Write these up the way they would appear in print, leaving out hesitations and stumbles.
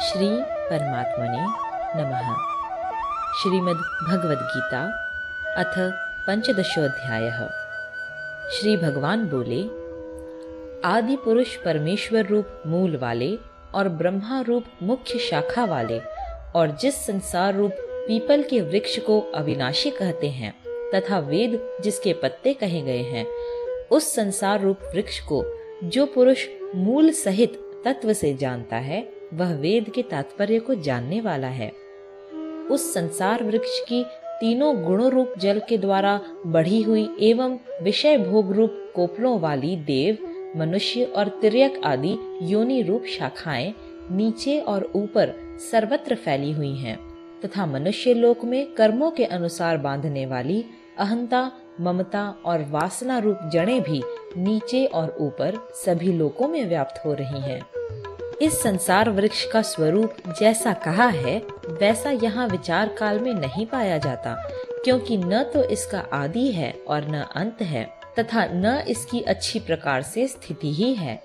श्री परमात्मने नमः। श्रीमद् भगवद गीता अथ पंचदशोऽध्यायः। श्री भगवान बोले, आदि पुरुष परमेश्वर रूप मूल वाले और ब्रह्मा रूप मुख्य शाखा वाले और जिस संसार रूप पीपल के वृक्ष को अविनाशी कहते हैं तथा वेद जिसके पत्ते कहे गए हैं, उस संसार रूप वृक्ष को जो पुरुष मूल सहित तत्व से जानता है, वह वेद के तात्पर्य को जानने वाला है। उस संसार वृक्ष की तीनों गुणों रूप जल के द्वारा बढ़ी हुई एवं विषय भोग रूप कोपलों वाली देव, मनुष्य और तिर्यक आदि योनि रूप शाखाएं नीचे और ऊपर सर्वत्र फैली हुई हैं तथा मनुष्य लोक में कर्मों के अनुसार बांधने वाली अहंता, ममता और वासना रूप जड़ें भी नीचे और ऊपर सभी लोकों में व्याप्त हो रही हैं। इस संसार वृक्ष का स्वरूप जैसा कहा है वैसा यहाँ विचार काल में नहीं पाया जाता, क्योंकि न तो इसका आदि है और न अंत है तथा न इसकी अच्छी प्रकार से स्थिति ही है।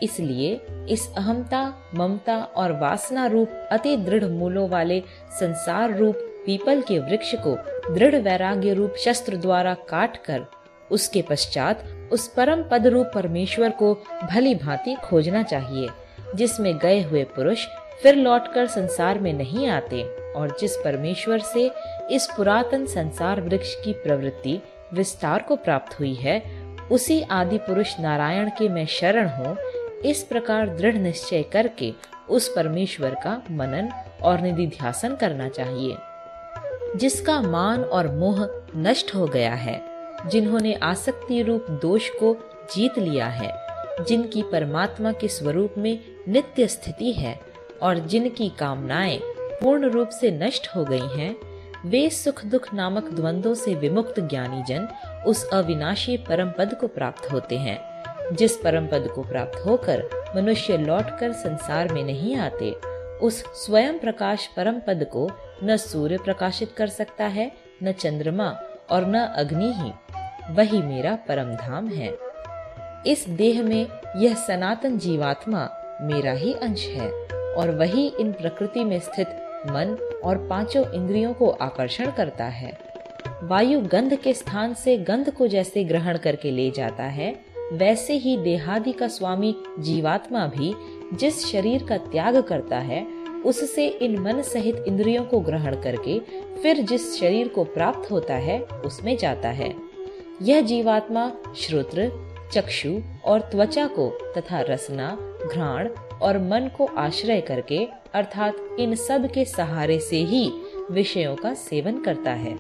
इसलिए इस अहंता, ममता और वासना रूप अति दृढ़ मूलों वाले संसार रूप पीपल के वृक्ष को दृढ़ वैराग्य रूप शस्त्र द्वारा काट कर उसके पश्चात उस परम पद रूप परमेश्वर को भली भांति खोजना चाहिए, जिसमें गए हुए पुरुष फिर लौटकर संसार में नहीं आते और जिस परमेश्वर से इस पुरातन संसार वृक्ष की प्रवृत्ति विस्तार को प्राप्त हुई है, उसी आदि पुरुष नारायण के मैं शरण हूँ। इस प्रकार दृढ़ निश्चय करके उस परमेश्वर का मनन और निधिध्यासन करना चाहिए, जिसका मान और मोह नष्ट हो गया है, जिन्होंने आसक्ति रूप दोष को जीत लिया है, जिनकी परमात्मा के स्वरूप में नित्य स्थिति है और जिनकी कामनाएं पूर्ण रूप से नष्ट हो गई हैं, वे सुख दुख नामक द्वंद्वों से विमुक्त ज्ञानी जन उस अविनाशी परम पद को प्राप्त होते हैं। जिस परम पद को प्राप्त होकर मनुष्य लौटकर संसार में नहीं आते, उस स्वयं प्रकाश परम पद को न सूर्य प्रकाशित कर सकता है, न चंद्रमा और न अग्नि ही। वही मेरा परम धाम है। इस देह में यह सनातन जीवात्मा मेरा ही अंश है और वही इन प्रकृति में स्थित मन और पांचों इंद्रियों को आकर्षण करता है। वायु गंध के स्थान से गंध को जैसे ग्रहण करके ले जाता है, वैसे ही देहादि का स्वामी जीवात्मा भी जिस शरीर का त्याग करता है, उससे इन मन सहित इंद्रियों को ग्रहण करके फिर जिस शरीर को प्राप्त होता है उसमें जाता है। यह जीवात्मा श्रोत्र, चक्षु और त्वचा को तथा रसना, घ्राण और मन को आश्रय करके अर्थात इन सब के सहारे से ही विषयों का सेवन करता है।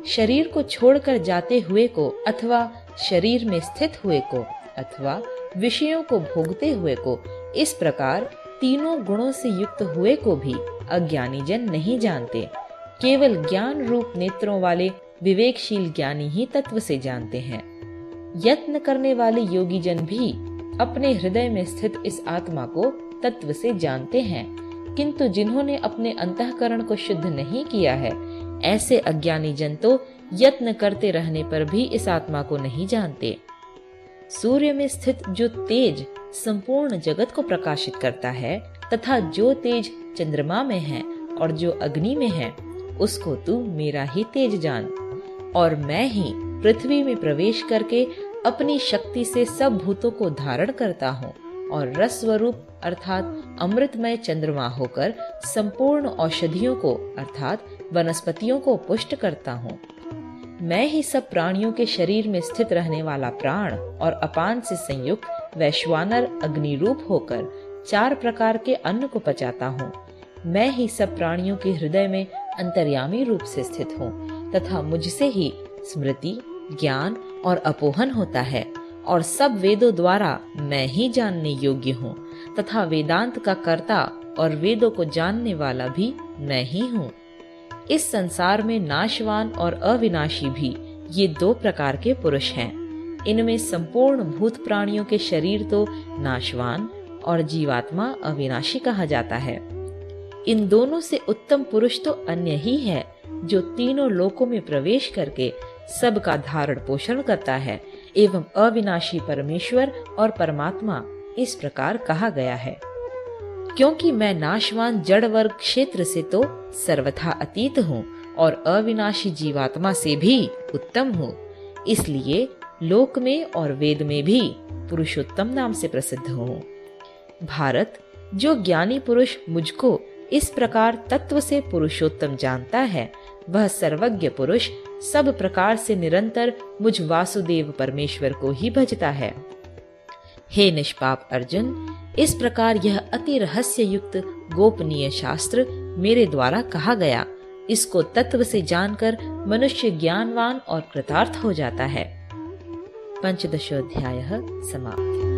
शरीर को छोड़कर जाते हुए को अथवा शरीर में स्थित हुए को अथवा विषयों को भोगते हुए को, इस प्रकार तीनों गुणों से युक्त हुए को भी अज्ञानी जन नहीं जानते। केवल ज्ञान रूप नेत्रों वाले विवेकशील ज्ञानी ही तत्व से जानते हैं। यत्न करने वाले योगी जन भी अपने हृदय में स्थित इस आत्मा को तत्व से जानते हैं, किंतु जिन्होंने अपने अंतःकरण को शुद्ध नहीं किया है, ऐसे अज्ञानी जन तो यत्न करते रहने पर भी इस आत्मा को नहीं जानते। सूर्य में स्थित जो तेज संपूर्ण जगत को प्रकाशित करता है तथा जो तेज चंद्रमा में है और जो अग्नि में है, उसको तू मेरा ही तेज जान। और मैं ही पृथ्वी में प्रवेश करके अपनी शक्ति से सब भूतों को धारण करता हूँ और रस स्वरूप अर्थात अमृतमय चंद्रमा होकर संपूर्ण औषधियों को अर्थात वनस्पतियों को पुष्ट करता हूँ। मैं ही सब प्राणियों के शरीर में स्थित रहने वाला प्राण और अपान से संयुक्त वैश्वानर अग्नि रूप होकर 4 प्रकार के अन्न को पचाता हूँ। मैं ही सब प्राणियों के हृदय में अंतर्यामी रूप से स्थित हूँ तथा मुझसे ही स्मृति, ज्ञान और अपोहन होता है और सब वेदों द्वारा मैं ही जानने योग्य हूँ तथा वेदांत का कर्ता और वेदों को जानने वाला भी मैं ही हूँ। इस संसार में नाशवान और अविनाशी भी ये 2 प्रकार के पुरुष हैं। इनमें संपूर्ण भूत प्राणियों के शरीर तो नाशवान और जीवात्मा अविनाशी कहा जाता है। इन दोनों से उत्तम पुरुष तो अन्य ही है, जो तीनों लोकों में प्रवेश करके सबका धारण पोषण करता है एवं अविनाशी परमेश्वर और परमात्मा इस प्रकार कहा गया है। क्योंकि मैं नाशवान जड़ वर्ग क्षेत्र से तो सर्वथा अतीत हूँ और अविनाशी जीवात्मा से भी उत्तम हूँ, इसलिए लोक में और वेद में भी पुरुषोत्तम नाम से प्रसिद्ध हूँ। भारत, जो ज्ञानी पुरुष मुझको इस प्रकार तत्व से पुरुषोत्तम जानता है, वह सर्वज्ञ पुरुष सब प्रकार से निरंतर मुझ वासुदेव परमेश्वर को ही भजता है। हे निष्पाप अर्जुन, इस प्रकार यह अति रहस्य युक्त गोपनीय शास्त्र मेरे द्वारा कहा गया, इसको तत्व से जानकर मनुष्य ज्ञानवान और कृतार्थ हो जाता है। पंचदशोऽध्यायः समाप्त।